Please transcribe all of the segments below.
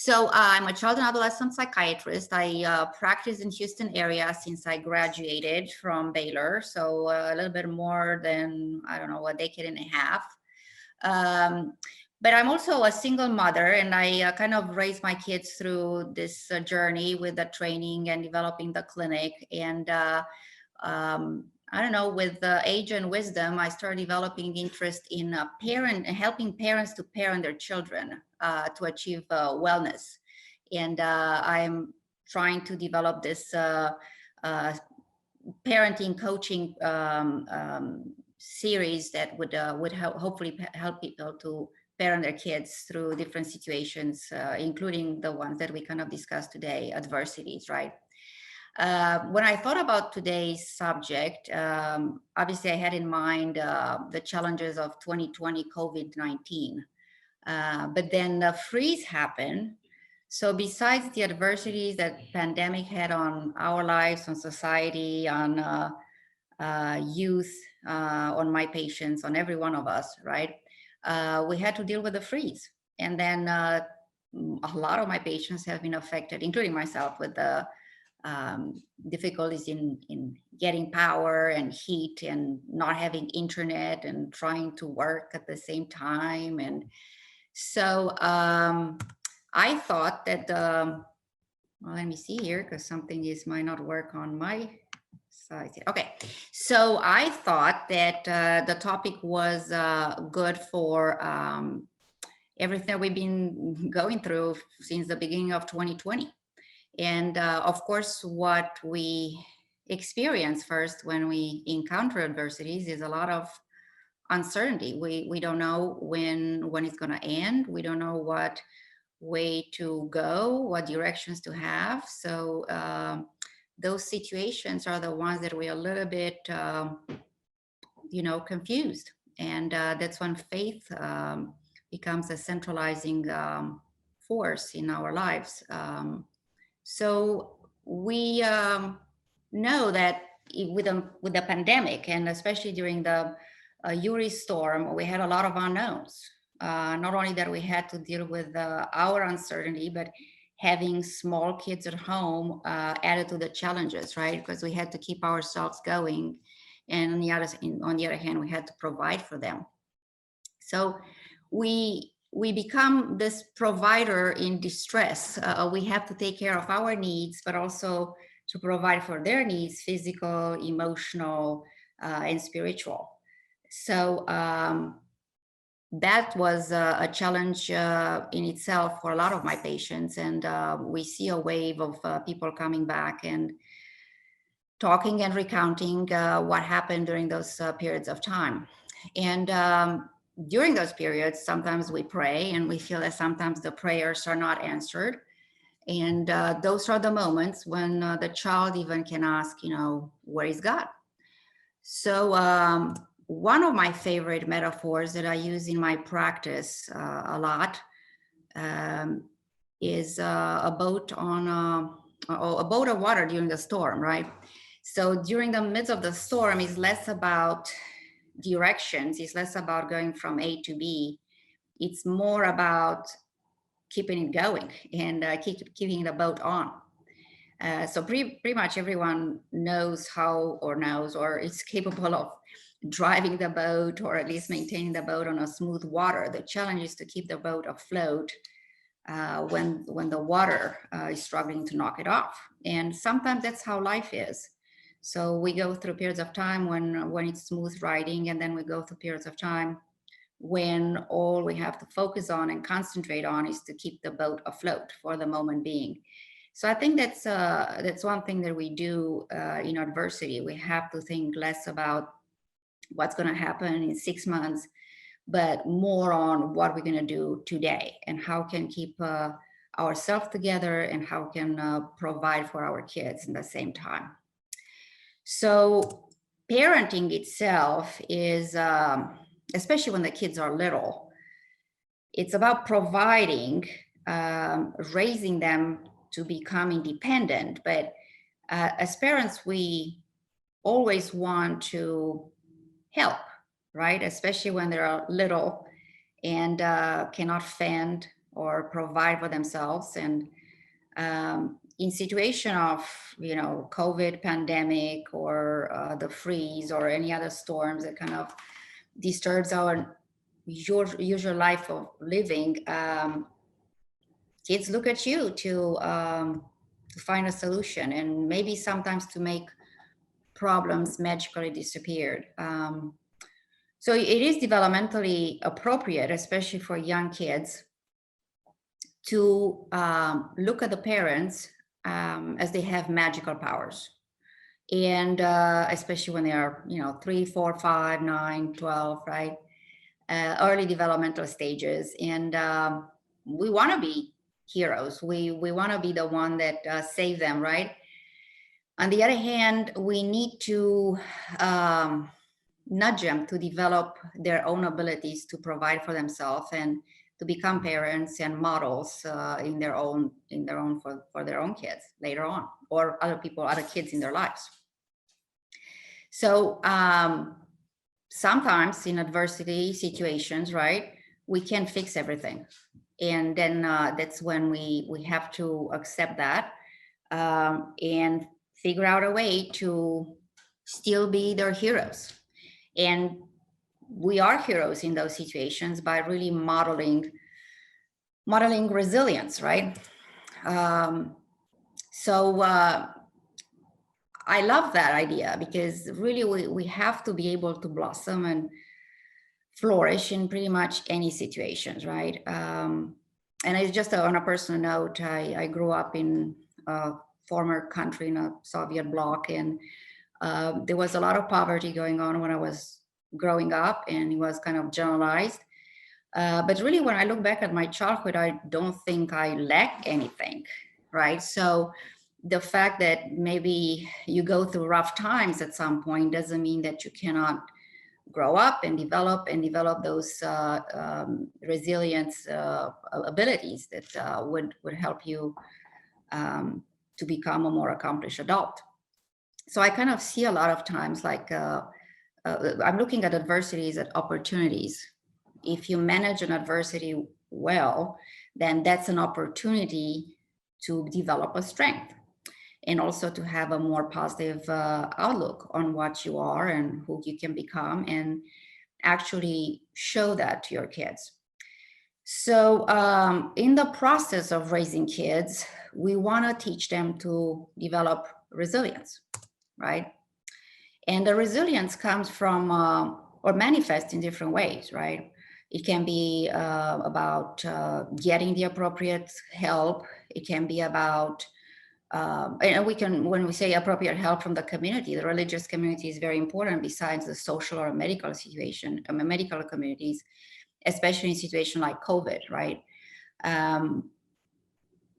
I'm a child and adolescent psychiatrist. I practice in Houston area since I graduated from Baylor. So a little bit more than, I don't know, a decade and a half. But I'm also a single mother, and I kind of raised my kids through this journey with the training and developing the clinic. And I don't know, with age and wisdom, I started developing interest in helping parents to parent their children to achieve wellness. And I'm trying to develop this parenting coaching series that would hopefully help people to parent their kids through different situations, including the ones that we kind of discussed today, adversities, right? When I thought about today's subject, obviously I had in mind the challenges of 2020 COVID-19, but then the freeze happened. So besides the adversities that pandemic had on our lives, on society, on youth, on my patients, on every one of us, right? We had to deal with the freeze. And then a lot of my patients have been affected, including myself, with the difficulties in getting power and heat and not having internet and trying to work at the same time. And so I thought that, well, let me see here, because something might not work on my side. Okay, so I thought that the topic was good for everything that we've been going through since the beginning of 2020. And of course, what we experience first when we encounter adversities is a lot of uncertainty. We don't know when it's going to end. We don't know what way to go, what directions to have. So those situations are the ones that we're a little bit, confused. And that's when faith becomes a centralizing force in our lives. So we know that with the pandemic, and especially during the Uri storm, we had a lot of unknowns. Not only that we had to deal with our uncertainty, but having small kids at home added to the challenges, right? Because we had to keep ourselves going, and on the other hand, we had to provide for them. So we become this provider in distress. We have to take care of our needs, but also to provide for their needs, physical, emotional, and spiritual. So that was a challenge in itself for a lot of my patients. And we see a wave of people coming back and talking and recounting what happened during those periods of time. And during those periods, sometimes we pray and we feel that sometimes the prayers are not answered. And those are the moments when the child even can ask, where is God? So one of my favorite metaphors that I use in my practice a lot is a boat on a boat of water during the storm, right? So during the midst of the storm is less about directions, it's less about going from A to B. It's more about keeping it going and keeping the boat on. So pretty much everyone knows or is capable of driving the boat, or at least maintaining the boat on a smooth water. The challenge is to keep the boat afloat when the water is struggling to knock it off. And sometimes that's how life is. So we go through periods of time when it's smooth riding, and then we go through periods of time when all we have to focus on and concentrate on is to keep the boat afloat for the moment being. So I think that's one thing that we do in adversity. We have to think less about what's going to happen in 6 months, but more on what we're going to do today and how can keep ourselves together and how can provide for our kids in the same time. So parenting itself is, especially when the kids are little, it's about providing, raising them to become independent. But as parents, we always want to help, right? Especially when they're little and cannot fend or provide for themselves. And in situation of, COVID pandemic or the freeze or any other storms that kind of disturbs our usual life of living, kids look at you to find a solution, and maybe sometimes to make problems magically disappeared. So it is developmentally appropriate, especially for young kids, to look at the parents as they have magical powers. And especially when they are, 3, 4, 5, 9, 12, right? Early developmental stages. And we want to be heroes. We want to be the one that save them, right? On the other hand, we need to nudge them to develop their own abilities to provide for themselves and to become parents and models in their own for their own kids later on, or other kids in their lives. So sometimes in adversity situations, right, we can't fix everything, and then that's when we have to accept that and figure out a way to still be their heroes. And we are heroes in those situations by really modeling resilience, right? So I love that idea, because really we have to be able to blossom and flourish in pretty much any situations, right? And it's just on a personal note, I grew up in a former country in a Soviet bloc, and there was a lot of poverty going on when I was growing up, and it was kind of generalized. But really, when I look back at my childhood, I don't think I lacked anything, right? So the fact that maybe you go through rough times at some point doesn't mean that you cannot grow up and develop those resilience abilities that would help you to become a more accomplished adult. So I kind of see a lot of times like I'm looking at adversities as opportunities. If you manage an adversity well, then that's an opportunity to develop a strength, and also to have a more positive outlook on what you are and who you can become, and actually show that to your kids. So in the process of raising kids, we want to teach them to develop resilience, right? And the resilience comes from or manifests in different ways, right? It can be about getting the appropriate help. It can be about, and we can, when we say appropriate help from the community, the religious community is very important besides the social or medical situation, medical communities, especially in situations like COVID, right?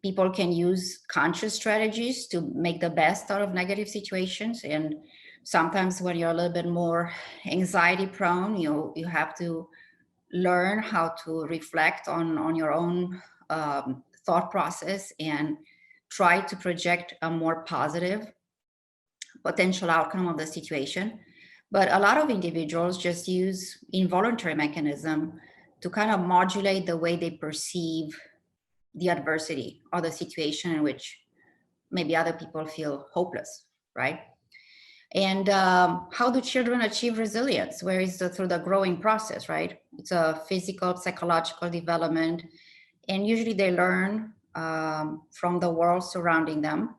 People can use conscious strategies to make the best out of negative situations. And sometimes when you're a little bit more anxiety prone, you have to learn how to reflect on your own thought process and try to project a more positive potential outcome of the situation. But a lot of individuals just use involuntary mechanism to kind of modulate the way they perceive the adversity or the situation in which maybe other people feel hopeless, right? And how do children achieve resilience? Where is through the growing process, right? It's a physical, psychological development. And usually they learn from the world surrounding them.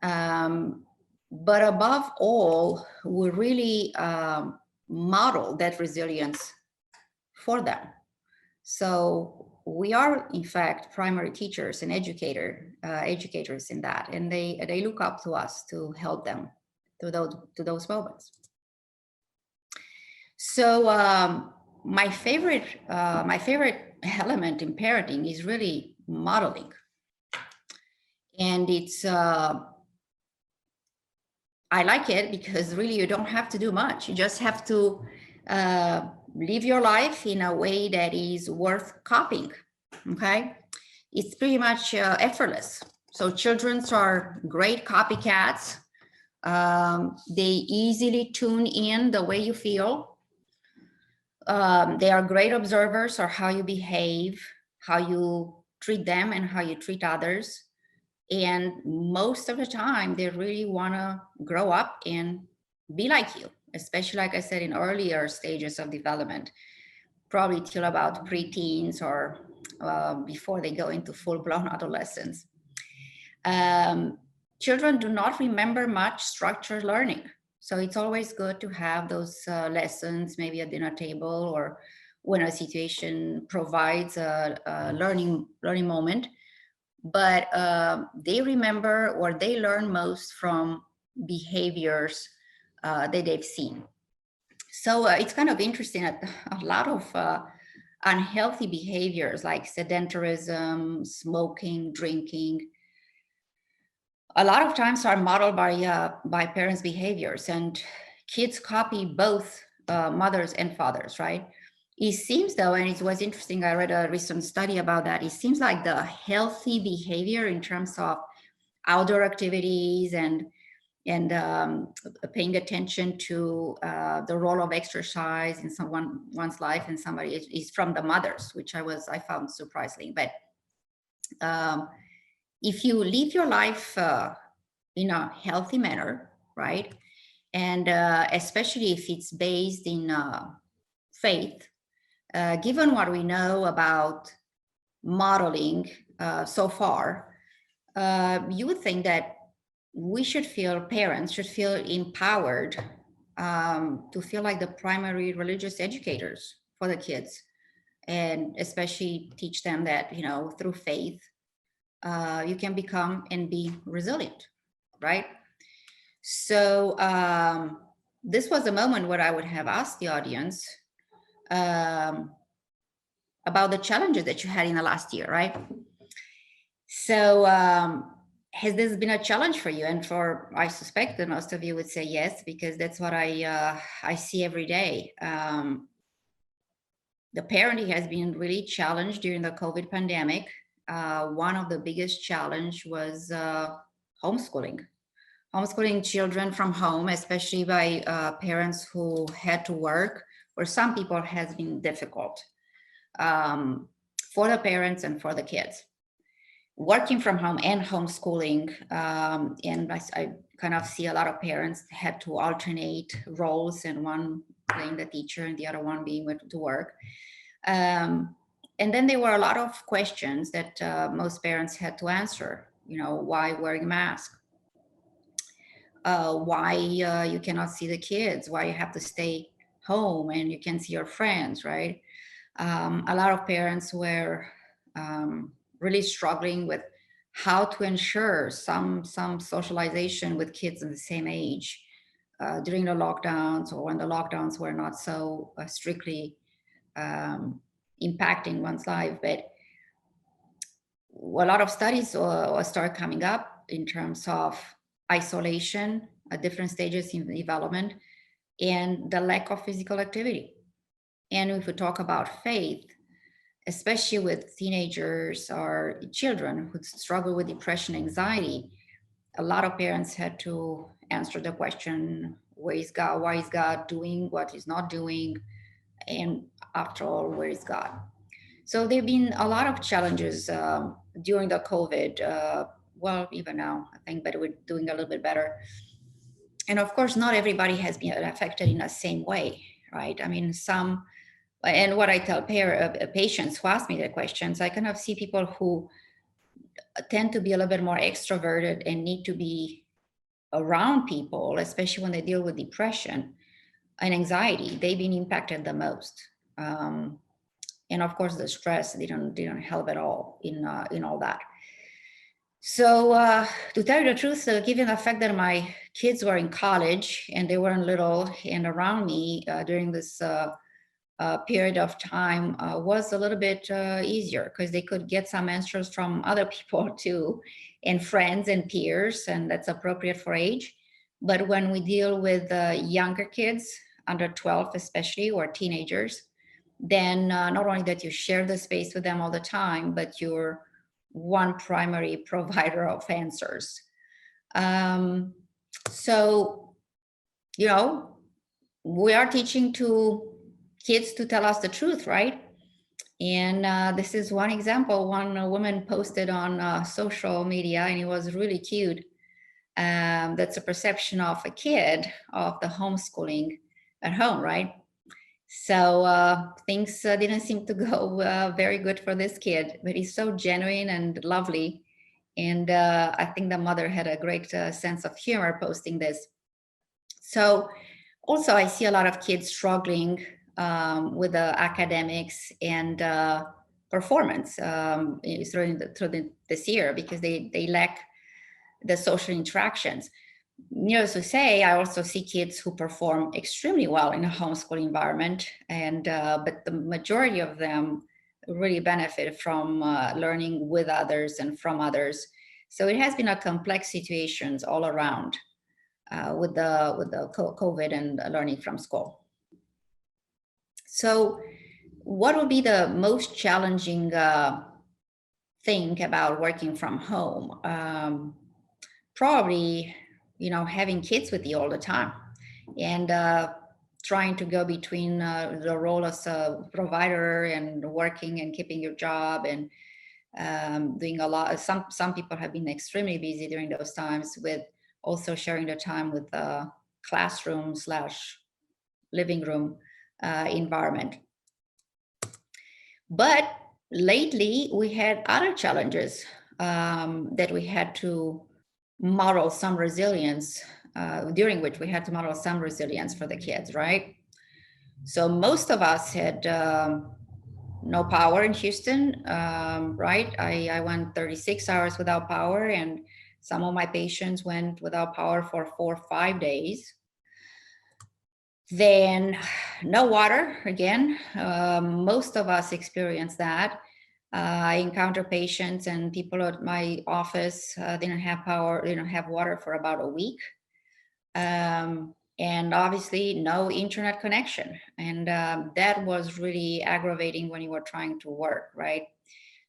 But above all, we really model that resilience for them. So we are, in fact, primary teachers and educators in that. And they look up to us to help them to those moments. So my favorite element in parenting is really modeling, and it's I like it because really you don't have to do much. You just have to live your life in a way that is worth copying. Okay, it's pretty much effortless. So children are great copycats. They easily tune in the way you feel. They are great observers of how you behave. how you treat them and how you treat others. And most of the time, they really want to grow up and be like you, especially, like I said, in earlier stages of development, probably till about preteens or before they go into full-blown adolescence. Children do not remember much structured learning. So it's always good to have those lessons, maybe at dinner table or when a situation provides a learning moment. But they remember or they learn most from behaviors that they've seen. So it's kind of interesting that a lot of unhealthy behaviors like sedentarism, smoking, drinking, a lot of times are modeled by parents' behaviors, and kids copy both mothers and fathers, right? It seems though, and it was interesting, I read a recent study about that, it seems like the healthy behavior in terms of outdoor activities and paying attention to the role of exercise in one's life and somebody is from the mothers, which I found surprising. But if you live your life in a healthy manner, right, and especially if it's based in faith, given what we know about modeling so far, you would think that parents should feel empowered to feel like the primary religious educators for the kids, and especially teach them that, through faith, you can become and be resilient, right? So this was a moment where I would have asked the audience about the challenges that you had in the last year, right? So has this been a challenge for you? And I suspect that most of you would say yes, because that's what I see every day. The parenting has been really challenged during the COVID pandemic. One of the biggest challenge was homeschooling children from home, especially by parents who had to work, or some people has been difficult for the parents and for the kids. Working from home and homeschooling, and I kind of see a lot of parents had to alternate roles, and one playing the teacher and the other one being to work. And then there were a lot of questions that most parents had to answer. Why wearing a mask? Why you cannot see the kids? Why you have to stay home and you can see your friends, right? A lot of parents were really struggling with how to ensure some socialization with kids in the same age during the lockdowns, or when the lockdowns were not so strictly impacting one's life. But a lot of studies start coming up in terms of isolation at different stages in development and the lack of physical activity. And if we talk about faith, especially with teenagers or children who struggle with depression, anxiety, a lot of parents had to answer the question, where is God? Why is God doing what he's not doing? And after all, where is God? So there have been a lot of challenges during the COVID, well, even now, I think, but we're doing a little bit better. And of course, not everybody has been affected in the same way, right? I mean, some, and what I tell patients who ask me the questions, I kind of see people who tend to be a little bit more extroverted and need to be around people, especially when they deal with depression and anxiety. They've been impacted the most. And of course, the stress didn't help at all in all that. So to tell you the truth, given the fact that my kids were in college and they weren't little and around me during this period of time, was a little bit easier, because they could get some answers from other people too, and friends and peers, and that's appropriate for age. But when we deal with younger kids, under 12 especially, or teenagers, then not only that you share the space with them all the time, but you're one primary provider of answers. So, we are teaching to kids to tell us the truth, right? And this is one example. One woman posted on social media, and it was really cute. That's a perception of a kid of the homeschooling at home, right? So things didn't seem to go very good for this kid, but he's so genuine and lovely. And I think the mother had a great sense of humor posting this. So also, I see a lot of kids struggling with the academics and performance this year because they lack the social interactions. Needless to say, I also see kids who perform extremely well in a homeschool environment, and but the majority of them really benefit from learning with others and from others. So it has been a complex situations all around with the COVID and learning from school. So, what would be the most challenging thing about working from home? Probably, having kids with you all the time, and trying to go between the role as a provider and working and keeping your job and doing a lot. Some people have been extremely busy during those times with also sharing the time with the classroom slash living room environment. But lately we had other challenges that we had to model some resilience, during which we had to model some resilience for the kids, right? So most of us had no power in Houston, right? I went 36 hours without power, and some of my patients went without power for 4 or 5 days. Then no water again. Most of us experience that. I encounter patients and people at my office didn't have power, didn't have water for about a week. And obviously no internet connection. And that was really aggravating when you were trying to work, right?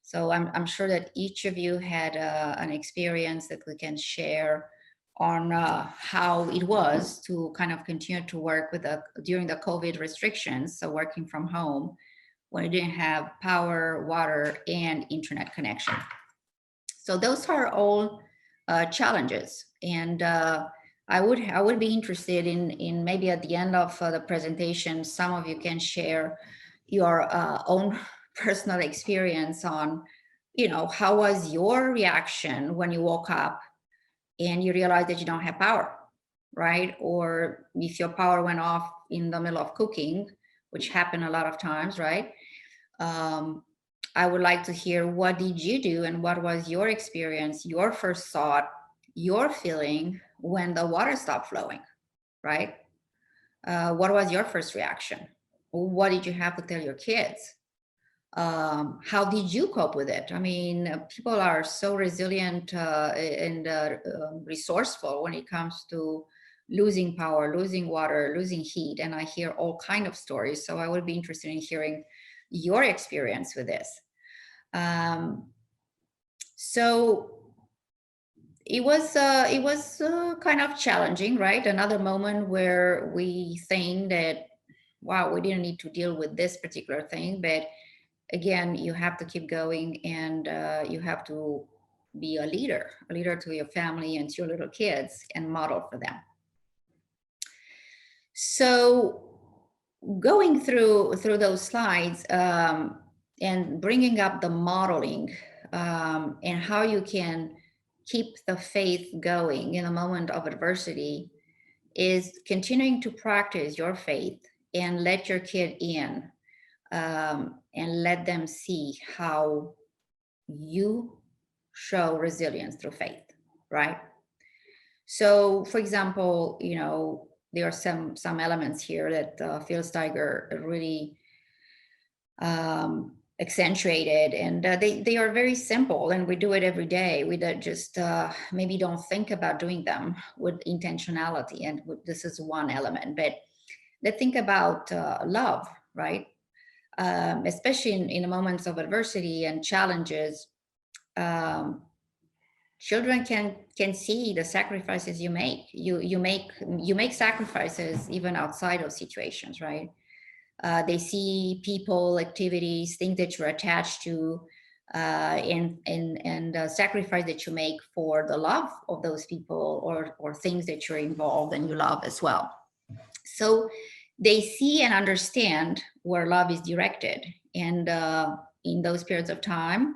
So I'm sure that each of you had an experience that we can share on how it was to kind of continue to work during the COVID restrictions, so working from home when you didn't have power, water, and internet connection. So those are all challenges, and I would be interested in maybe at the end of the presentation, some of you can share your own personal experience on, how was your reaction when you woke up and you realize that you don't have power, right? Or if your power went off in the middle of cooking, which happened a lot of times, right? I would like to hear, what did you do and what was your experience, your first thought, your feeling when the water stopped flowing, right? What was your first reaction? What did you have to tell your kids? How did you cope with it? I mean, people are so resilient and resourceful when it comes to losing power, losing water, losing heat. And I hear all kinds of stories. So I would be interested in hearing your experience with this. So it was kind of challenging, right? Another moment where we think that, wow, we didn't need to deal with this particular thing, but again, you have to keep going, and you have to be a leader to your family and to your little kids and model for them. So going through those slides and bringing up the modeling and how you can keep the faith going in a moment of adversity is continuing to practice your faith and let your kid in. And let them see how you show resilience through faith, right? So, for example, there are some elements here that Feldsteiger really accentuated, and they are very simple, and we do it every day. We just maybe don't think about doing them with intentionality, and this is one element. But let's think about love, right? Especially in moments of adversity and challenges, children can see the sacrifices you make. You make sacrifices even outside of situations, right? They see people, activities, things that you're attached to, and sacrifice that you make for the love of those people, or things that you're involved and you love as well. So they see and understand where love is directed, and in those periods of time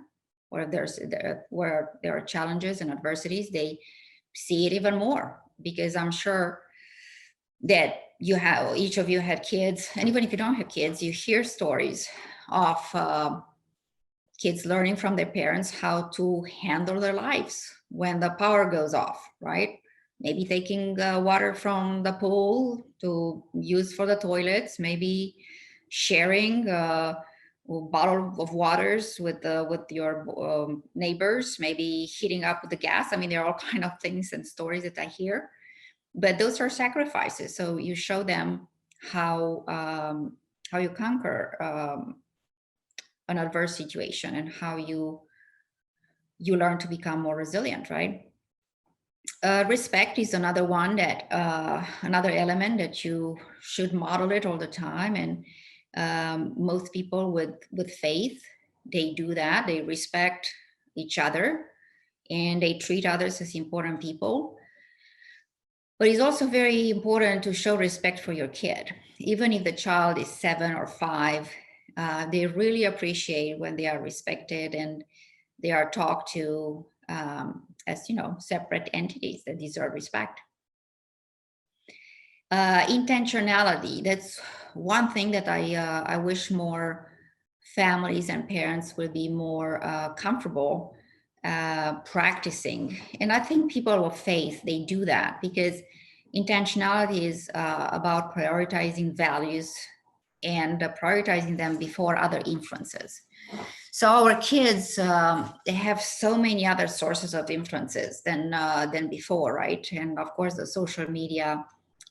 where there are challenges and adversities, they see it even more, because I'm sure that each of you had kids, and even if you don't have kids, you hear stories of kids learning from their parents how to handle their lives when the power goes off, right? Maybe taking water from the pool to use for the toilets, maybe sharing a bottle of waters with your neighbors, maybe heating up with the gas. I mean, there are all kind of things and stories that I hear, but those are sacrifices. So you show them how you conquer an adverse situation, and how you learn to become more resilient, right? Respect is another one that another element that you should model it all the time. And most people with faith, they do that. They respect each other and they treat others as important people. But it's also very important to show respect for your kid. Even if the child is 7 or 5, they really appreciate when they are respected and they are talked to as, separate entities that deserve respect. Intentionality, that's one thing that I wish more families and parents would be more comfortable practicing. And I think people of faith, they do that, because intentionality is about prioritizing values and prioritizing them before other influences. So our kids, they have so many other sources of influences than before, right? And of course, the social media,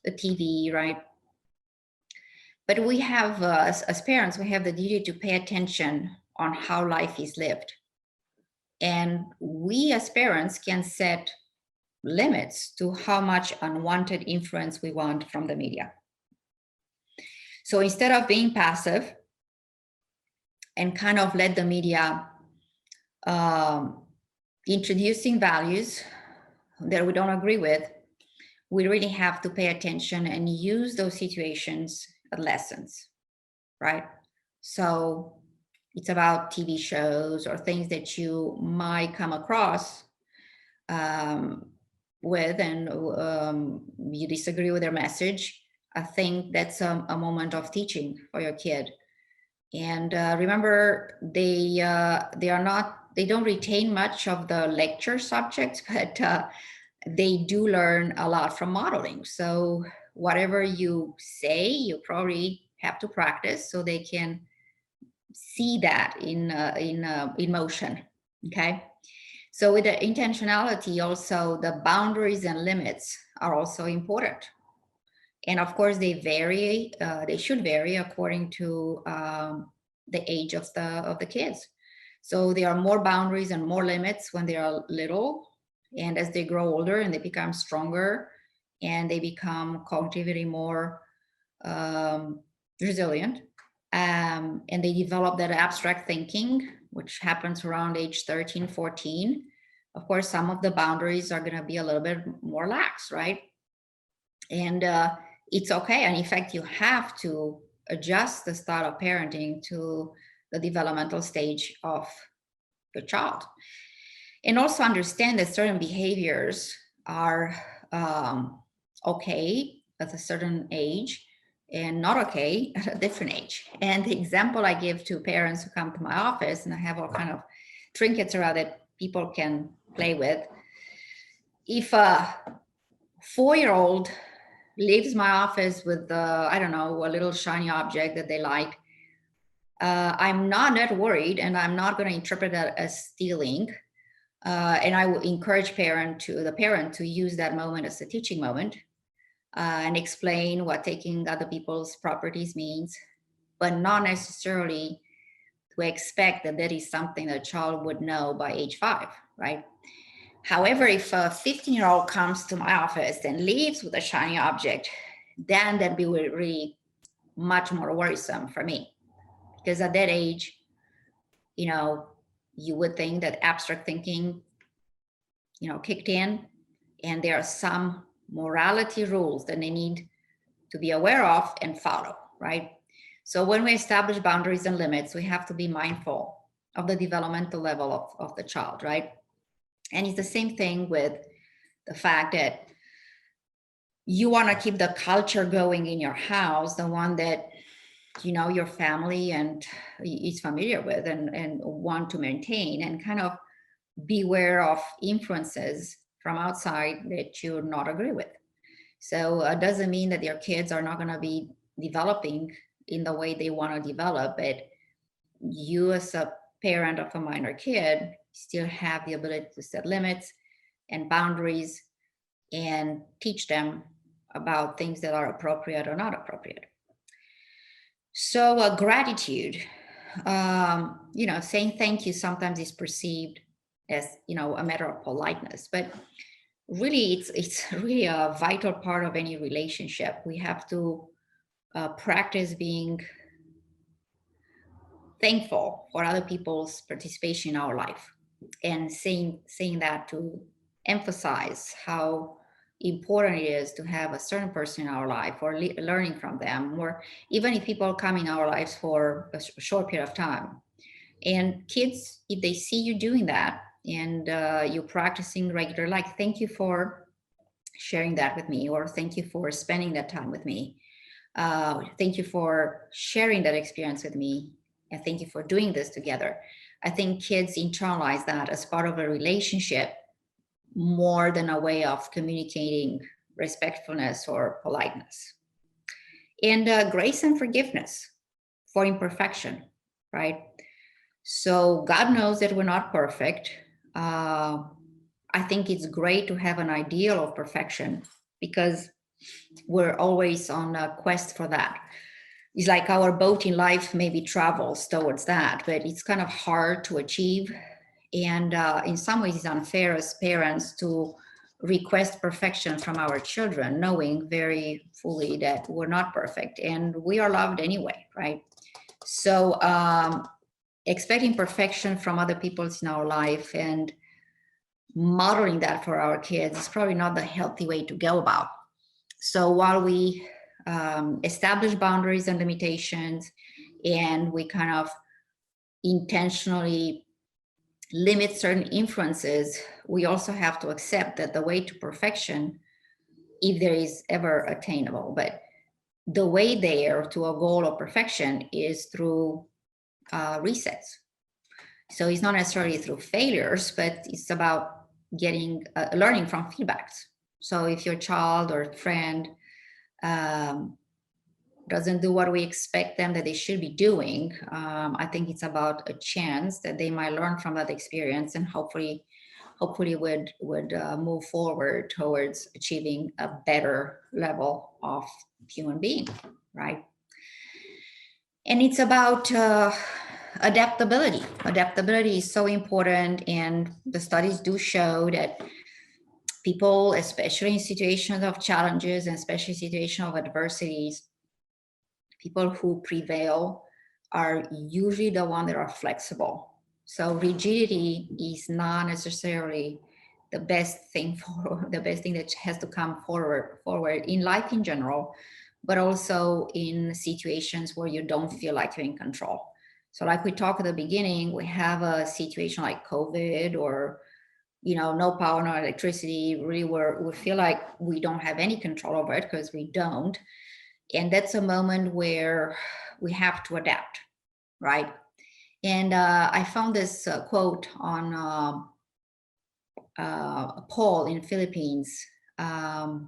the TV, right? But we have, as parents, we have the duty to pay attention on how life is lived. And we as parents can set limits to how much unwanted influence we want from the media. So instead of being passive and kind of let the media introducing values that we don't agree with, we really have to pay attention and use those situations as lessons, right? So it's about TV shows or things that you might come across with, and you disagree with their message. I think that's a moment of teaching for your kid. And remember, they don't retain much of the lecture subjects, but they do learn a lot from modeling. So whatever you say, you probably have to practice so they can see that in motion. Okay. So with the intentionality, also the boundaries and limits are also important. And of course, they vary. They should vary according to the age of the kids. So there are more boundaries and more limits when they are little, and as they grow older and they become stronger and they become cognitively more resilient, and they develop that abstract thinking, which happens around age 13, 14. Of course, some of the boundaries are going to be a little bit more lax, right? And it's okay. And in fact, you have to adjust the style of parenting to the developmental stage of your child. And also understand that certain behaviors are okay at a certain age and not okay at a different age. And the example I give to parents who come to my office, and I have all kind of trinkets around that people can play with. If a 4-year-old leaves my office with I don't know, a little shiny object that they like, I'm not that worried, and I'm not going to interpret that as stealing. And I will encourage the parent to use that moment as a teaching moment and explain what taking other people's properties means, but not necessarily to expect that that is something that a child would know by age 5, right? However, if a 15-year-old comes to my office and leaves with a shiny object, then that will really much more worrisome for me, because at that age, you know, you would think that abstract thinking, you know, kicked in, and there are some morality rules that they need to be aware of and follow, right? So when we establish boundaries and limits, we have to be mindful of the developmental level of the child, right? And it's the same thing with the fact that you want to keep the culture going in your house, the one that, you know, your family and is familiar with and want to maintain, and kind of beware of influences from outside that you not agree with. So it doesn't mean that your kids are not going to be developing in the way they want to develop, but you as a parent of a minor kid still have the ability to set limits and boundaries and teach them about things that are appropriate or not appropriate. So gratitude, you know, saying thank you sometimes is perceived as, you know, a matter of politeness, but really it's really a vital part of any relationship. We have to practice being thankful for other people's participation in our life, and saying that to emphasize how important it is to have a certain person in our life, or learning from them, or even if people come in our lives for a short period of time. And kids, if they see you doing that and you're practicing regular, like, thank you for sharing that with me, or thank you for spending that time with me, thank you for sharing that experience with me, and thank you for doing this together. I think kids internalize that as part of a relationship more than a way of communicating respectfulness or politeness. And grace and forgiveness for imperfection, right? So God knows that we're not perfect. I think it's great to have an ideal of perfection, because we're always on a quest for that. It's like our boat in life maybe travels towards that, but it's kind of hard to achieve. And in some ways, it's unfair as parents to request perfection from our children, knowing very fully that we're not perfect and we are loved anyway, right? So expecting perfection from other people in our life and modeling that for our kids is probably not the healthy way to go about. So while we establish boundaries and limitations, and we kind of intentionally limit certain influences, we also have to accept that the way to perfection, if there is ever attainable, but the way there to a goal of perfection is through resets. So it's not necessarily through failures, but it's about getting learning from feedbacks. So if your child or friend doesn't do what we expect them that they should be doing, I think it's about a chance that they might learn from that experience, and hopefully would move forward towards achieving a better level of human being, right? And it's about adaptability. Adaptability is so important, and the studies do show that people, especially in situations of challenges and especially situations of adversities, people who prevail are usually the ones that are flexible. So rigidity is not necessarily the best thing that has to come forward in life in general, but also in situations where you don't feel like you're in control. So like we talked at the beginning, we have a situation like COVID, or no power, no electricity, really where we feel like we don't have any control over it, because we don't. And that's a moment where we have to adapt, right? And I found this quote on a poll in Philippines. I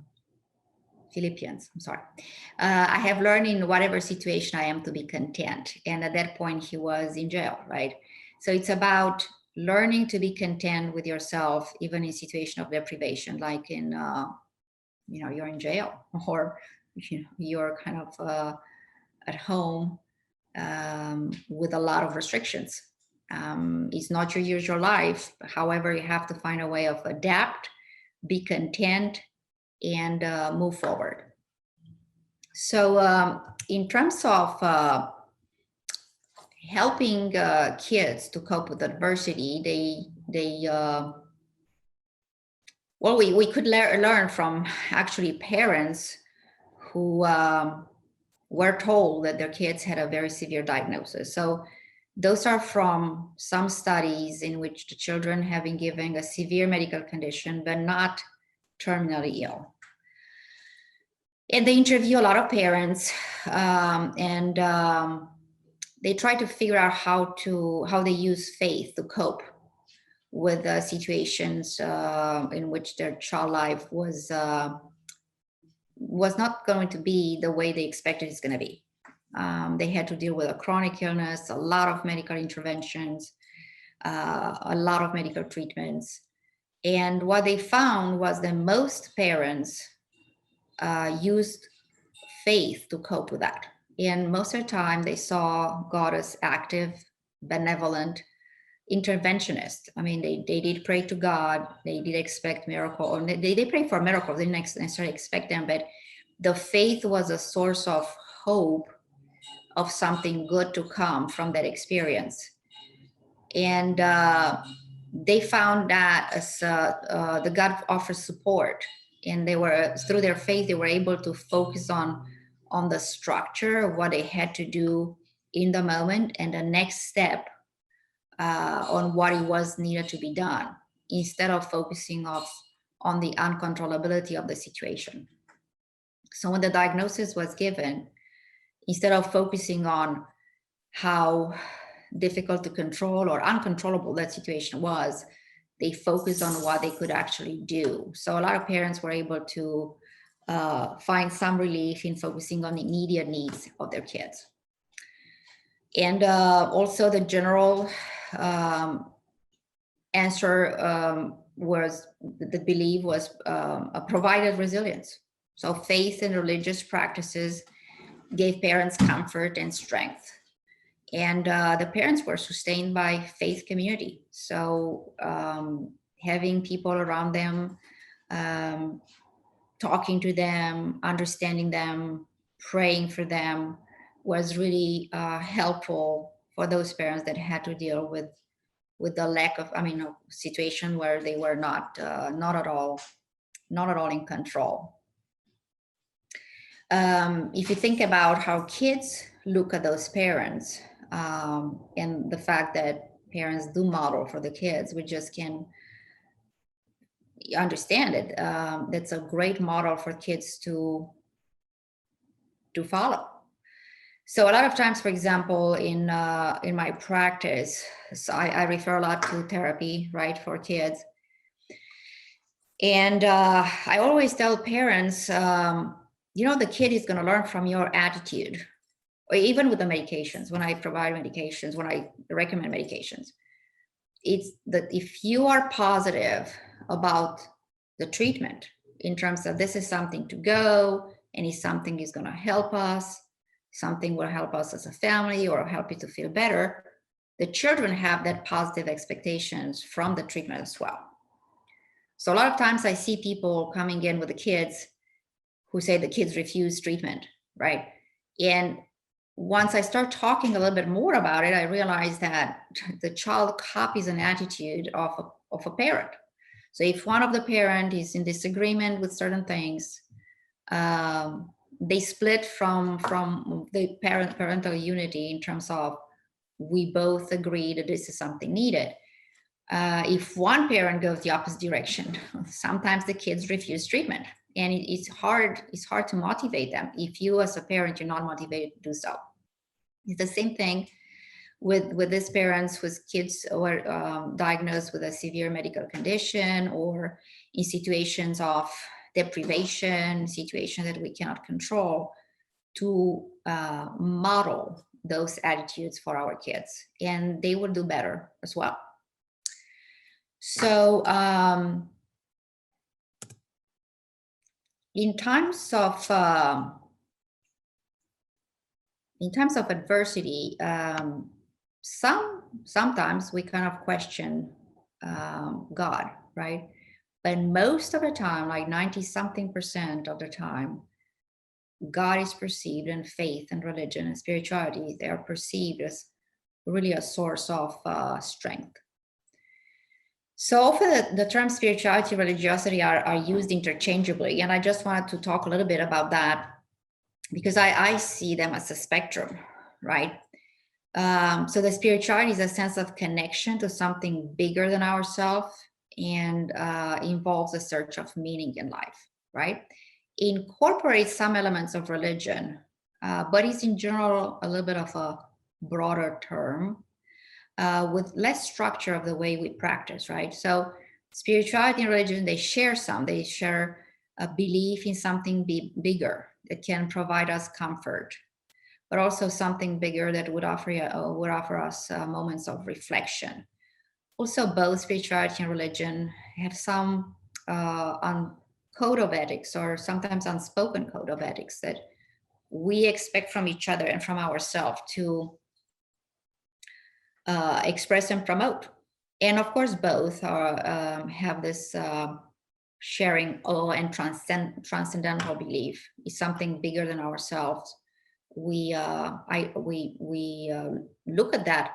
have learned in whatever situation I am to be content. And at that point, he was in jail, right? So it's about learning to be content with yourself, even in situation of deprivation, like in, you're in jail, or you're kind of at home with a lot of restrictions. It's not your usual life. However, you have to find a way of adapt, be content, and move forward. So in terms of helping kids to cope with adversity, well, we could learn from actually parents who were told that their kids had a very severe diagnosis. So those are from some studies in which the children have been given a severe medical condition, but not terminally ill. And they interview a lot of parents, and they try to figure out how they use faith to cope with situations in which their child life was not going to be the way they expected it's going to be. They had to deal with a chronic illness, a lot of medical interventions, a lot of medical treatments. And what they found was that most parents used faith to cope with that. And most of the time they saw God as active, benevolent, interventionist. I mean, they did pray to God, they did expect miracle, or they pray for miracles, they didn't necessarily expect them, but the faith was a source of hope of something good to come from that experience. And they found that as the God offers support, and they were, through their faith, they were able to focus on the structure of what they had to do in the moment and the next step on what it was needed to be done, instead of focusing on the uncontrollability of the situation. So when the diagnosis was given, instead of focusing on how difficult to control or uncontrollable that situation was, they focused on what they could actually do. So a lot of parents were able to find some relief in focusing on the immediate needs of their kids. And also the general answer was, the belief was a provided resilience. So faith and religious practices gave parents comfort and strength. And the parents were sustained by faith community. So having people around them, talking to them, understanding them, praying for them was really helpful for those parents that had to deal with the lack of, a situation where they were not at all in control. If you think about how kids look at those parents, and the fact that parents do model for the kids, we just can understand it. That's a great model for kids to follow. So a lot of times, for example, in my practice, so I refer a lot to therapy, right, for kids. And I always tell parents, the kid is going to learn from your attitude. Or even with the medications, when I provide medications, when I recommend medications, it's that if you are positive about the treatment in terms of this is something to go, and it's something is going to help us, something will help us as a family or help you to feel better, the children have that positive expectations from the treatment as well. So a lot of times I see people coming in with the kids who say the kids refuse treatment, right? And once I start talking a little bit more about it, I realize that the child copies an attitude of a parent. So if one of the parent is in disagreement with certain things, they split from the parental unity in terms of we both agree that this is something needed. If one parent goes the opposite direction, sometimes the kids refuse treatment. And it's hard to motivate them if you as a parent, you're not motivated to do so. It's the same thing with these parents whose kids were diagnosed with a severe medical condition, or in situations of deprivation, situations that we cannot control, to model those attitudes for our kids, and they will do better as well. So in times of adversity, sometimes we kind of question God, right? But most of the time, like 90-something% of the time, God is perceived, and faith and religion and spirituality, they are perceived as really a source of strength. So often the term spirituality, religiosity are used interchangeably. And I just wanted to talk a little bit about that because I see them as a spectrum, right? So the spirituality is a sense of connection to something bigger than ourselves and involves a search of meaning in life, right? Incorporates some elements of religion, but is in general a little bit of a broader term with less structure of the way we practice, right? So spirituality and religion, they share a belief in something bigger that can provide us comfort, but also something bigger that would offer us moments of reflection. Also, both spirituality and religion have some code of ethics, or sometimes unspoken code of ethics, that we expect from each other and from ourselves to express and promote. And of course, both have this sharing awe and transcendental belief is something bigger than ourselves. We look at that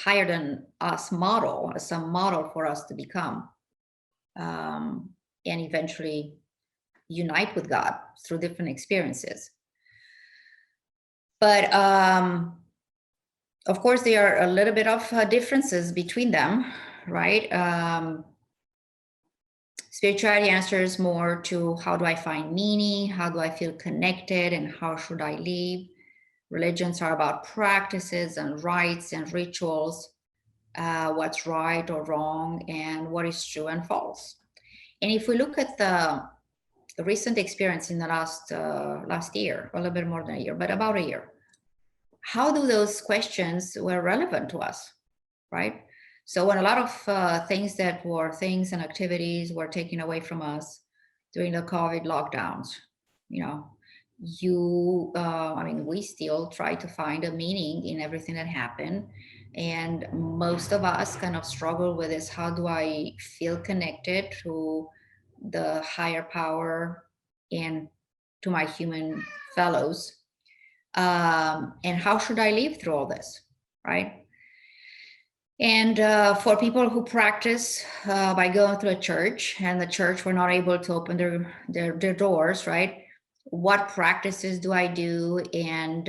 higher than us model as some model for us to become, and eventually unite with God through different experiences. But of course, there are a little bit of differences between them, right? Spirituality answers more to how do I find meaning, how do I feel connected, and how should I live. Religions are about practices and rites and rituals, what's right or wrong, and what is true and false. And if we look at the recent experience in the last year, a little bit more than a year, but about a year, how do those questions were relevant to us, right? So when a lot of things and activities were taken away from us during the COVID lockdowns, we still try to find a meaning in everything that happened. And most of us kind of struggle with this: how do I feel connected to the higher power and to my human fellows? And how should I live through all this, right? And for people who practice by going through a church, and the church were not able to open their doors, right? What practices do I do, and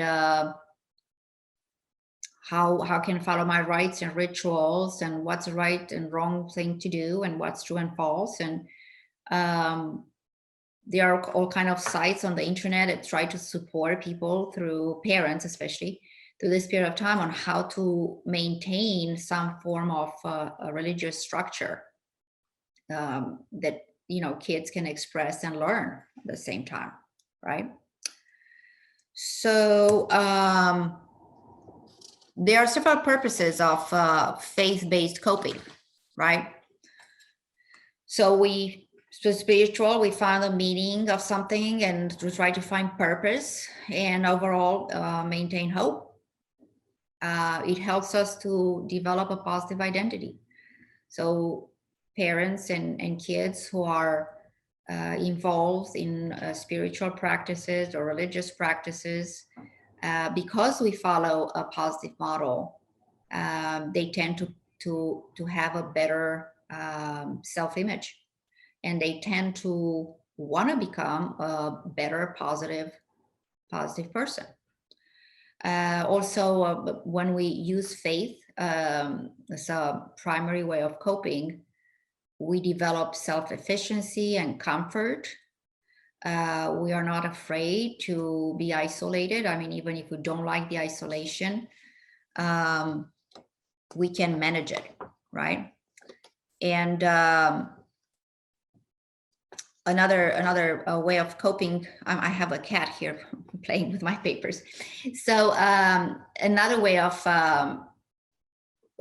how can I follow my rites and rituals, and what's the right and wrong thing to do, and what's true and false? And there are all kind of sites on the internet that try to support people, through parents especially, through this period of time, on how to maintain some form of a religious structure that kids can express and learn at the same time, right? So there are several purposes of faith-based coping, right? So spiritual, we find the meaning of something and to try to find purpose, and overall maintain hope. It helps us to develop a positive identity. So parents and kids who are involved in spiritual practices or religious practices, because we follow a positive model, they tend to have a better self-image, and they tend to want to become a better positive person. Also, when we use faith as a primary way of coping, we develop self-efficiency and comfort. We are not afraid to be isolated. I mean, even if we don't like the isolation, we can manage it, right? And another way of coping, I have a cat here playing with my papers. So another way of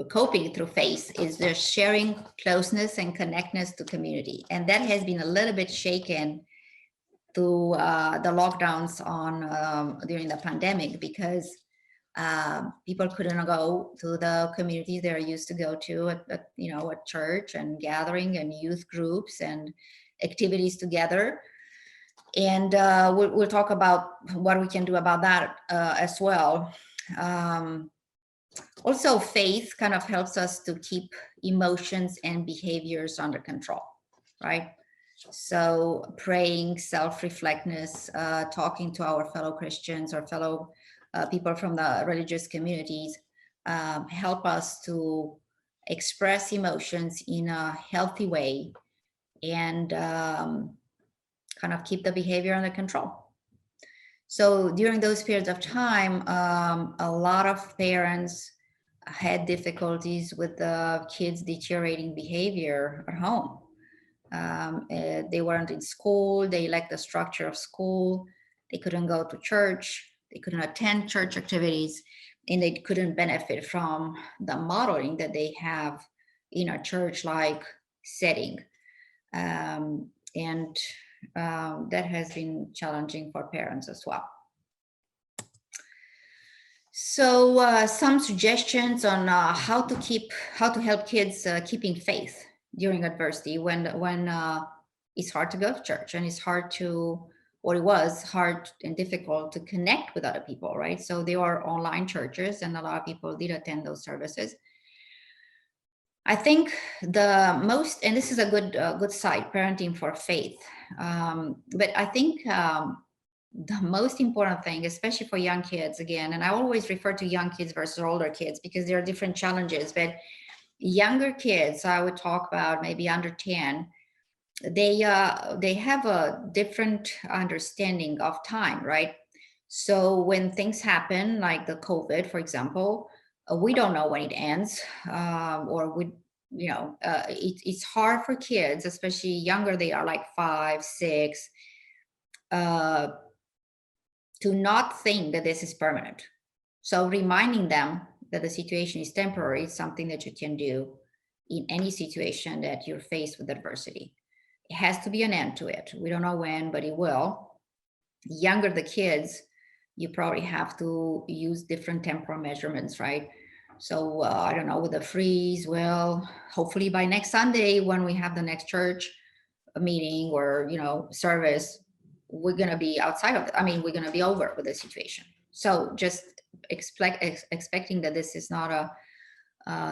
coping through faith is the sharing closeness and connectedness to community. And that has been a little bit shaken through the lockdowns during the pandemic, because people couldn't go to the communities they're used to go to at church and gathering and youth groups and activities together. And we'll talk about what we can do about that as well. Also, faith kind of helps us to keep emotions and behaviors under control, right? So praying, self-reflectness, talking to our fellow Christians or fellow people from the religious communities help us to express emotions in a healthy way and kind of keep the behavior under control. So during those periods of time, a lot of parents had difficulties with the kids' deteriorating behavior at home. They weren't in school, they lacked the structure of school, they couldn't go to church, they couldn't attend church activities, and they couldn't benefit from the modeling that they have in a church-like setting. And that has been challenging for parents as well. So some suggestions on how to help kids keeping faith during adversity when it's hard to go to church and it's hard to, or it was hard and difficult to connect with other people, right? So there are online churches and a lot of people did attend those services. I think the most, and this is a good site, Parenting for Faith. But I think the most important thing, especially for young kids, again, and I always refer to young kids versus older kids because there are different challenges, but younger kids, I would talk about maybe under 10, they have a different understanding of time, right? So when things happen, like the COVID, for example, we don't know when it ends, or it's hard for kids, especially younger they are, like 5, 6, to not think that this is permanent. So reminding them that the situation is temporary is something that you can do in any situation that you're faced with adversity. It has to be an end to it. We don't know when, but it will. The younger the kids, you probably have to use different temporal measurements, right? So I don't know, with the freeze, well, hopefully by next Sunday when we have the next church meeting or service, we're going to be outside of it. I mean, we're going to be over with the situation. So just expecting that this is not a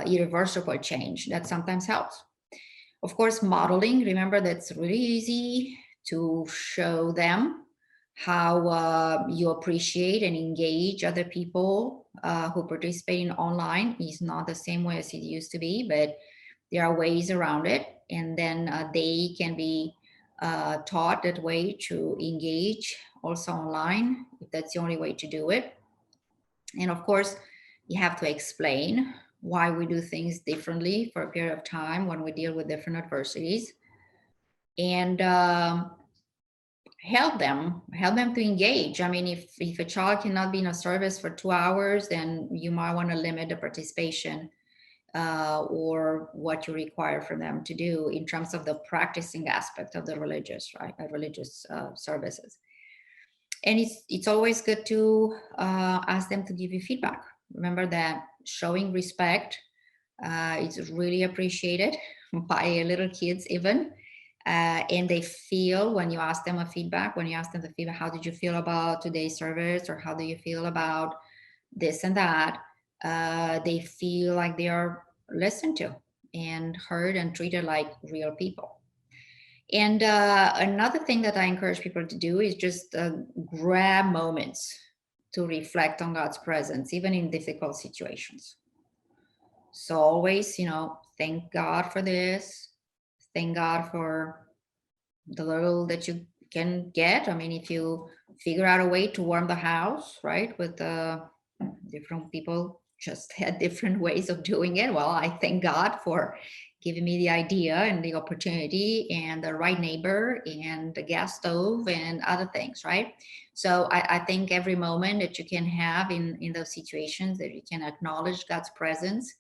irreversible change, that sometimes helps. Of course, modeling, remember that's really easy to show them how you appreciate and engage other people who participate in online. Is not the same way as it used to be, but there are ways around it. And then they can be taught that way to engage also online, if that's the only way to do it. And of course, you have to explain why we do things differently for a period of time when we deal with different adversities, and help them to engage. I mean, if a child cannot be in a service for 2 hours, then you might want to limit the participation or what you require from them to do in terms of the practicing aspect of the religious services. And it's always good to ask them to give you feedback. Remember that showing respect is really appreciated by little kids even. And they feel when you ask them the feedback, how did you feel about today's service? Or how do you feel about this and that? They feel like they are listened to and heard and treated like real people. And another thing that I encourage people to do is just grab moments to reflect on God's presence, even in difficult situations. So always, thank God for this. Thank God for the little that you can get. I mean, if you figure out a way to warm the house, right, with different people just had different ways of doing it. Well, I thank God for giving me the idea and the opportunity and the right neighbor and the gas stove and other things, right? So I think every moment that you can have in those situations that you can acknowledge God's presence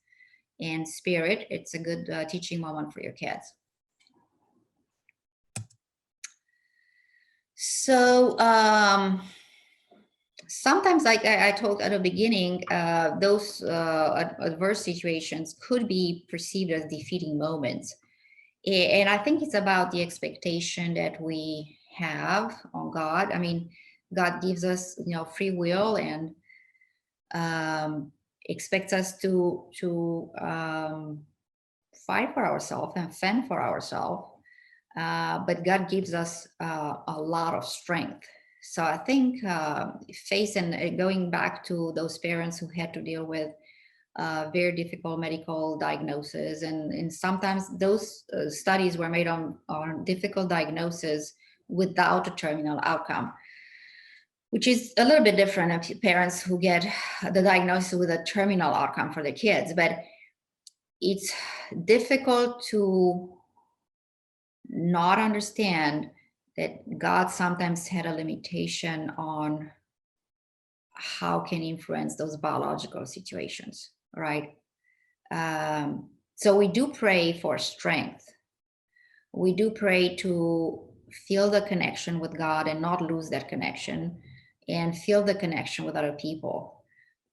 and spirit, it's a good teaching moment for your kids. So sometimes, like I told at the beginning, those adverse situations could be perceived as defeating moments. And I think it's about the expectation that we have on God. I mean, God gives us, free will and expects us to fight for ourselves and fend for ourselves. But God gives us a lot of strength. So I think faith and going back to those parents who had to deal with very difficult medical diagnosis, and sometimes those studies were made on difficult diagnosis without a terminal outcome, which is a little bit different of parents who get the diagnosis with a terminal outcome for their kids. But it's difficult to not understand that God sometimes had a limitation on how can influence those biological situations, right? So we do pray for strength. We do pray to feel the connection with God and not lose that connection, and feel the connection with other people.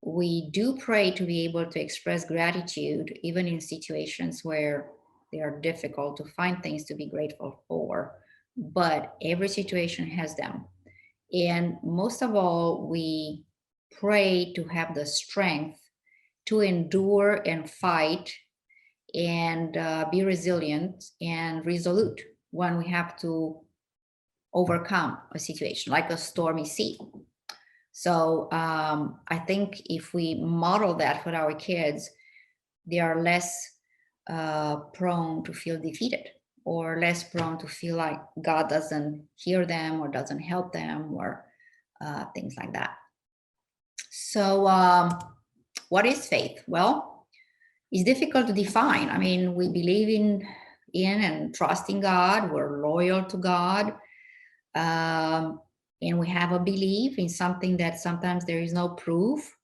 We do pray to be able to express gratitude, even in situations where they are difficult, to find things to be grateful for. But every situation has them. And most of all, we pray to have the strength to endure and fight and be resilient and resolute when we have to overcome a situation like a stormy sea. So I think if we model that for our kids, they are less prone to feel defeated, or less prone to feel like God doesn't hear them or doesn't help them, or things like that. So what is faith? Well, it's difficult to define. I mean, we believe in and trust in God. We're loyal to God. And we have a belief in something that sometimes there is no proof,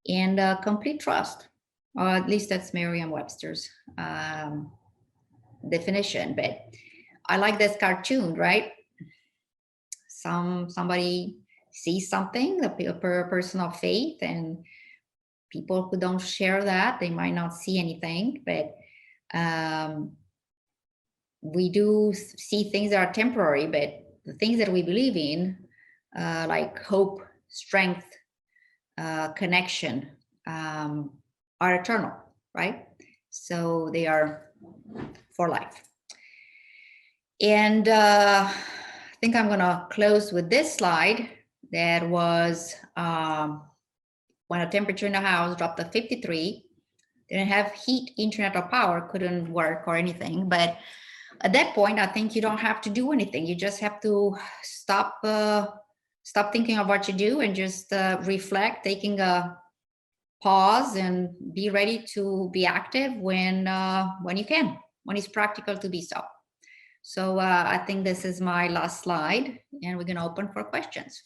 and complete trust. Or at least that's Merriam-Webster's definition. But I like this cartoon, right? Somebody sees something, a person of faith, and people who don't share that, they might not see anything. But we do see things that are temporary, but the things that we believe in, like hope, strength, connection, are eternal, right? So they are for life. And I think I'm going to close with this slide. That was when a temperature in the house dropped to 53, didn't have heat, internet, or power, couldn't work or anything. But at that point, I think you don't have to do anything. You just have to stop thinking of what you do and just reflect, taking a pause, and be ready to be active when you can, when it's practical to be so. So I think this is my last slide, and we're going to open for questions.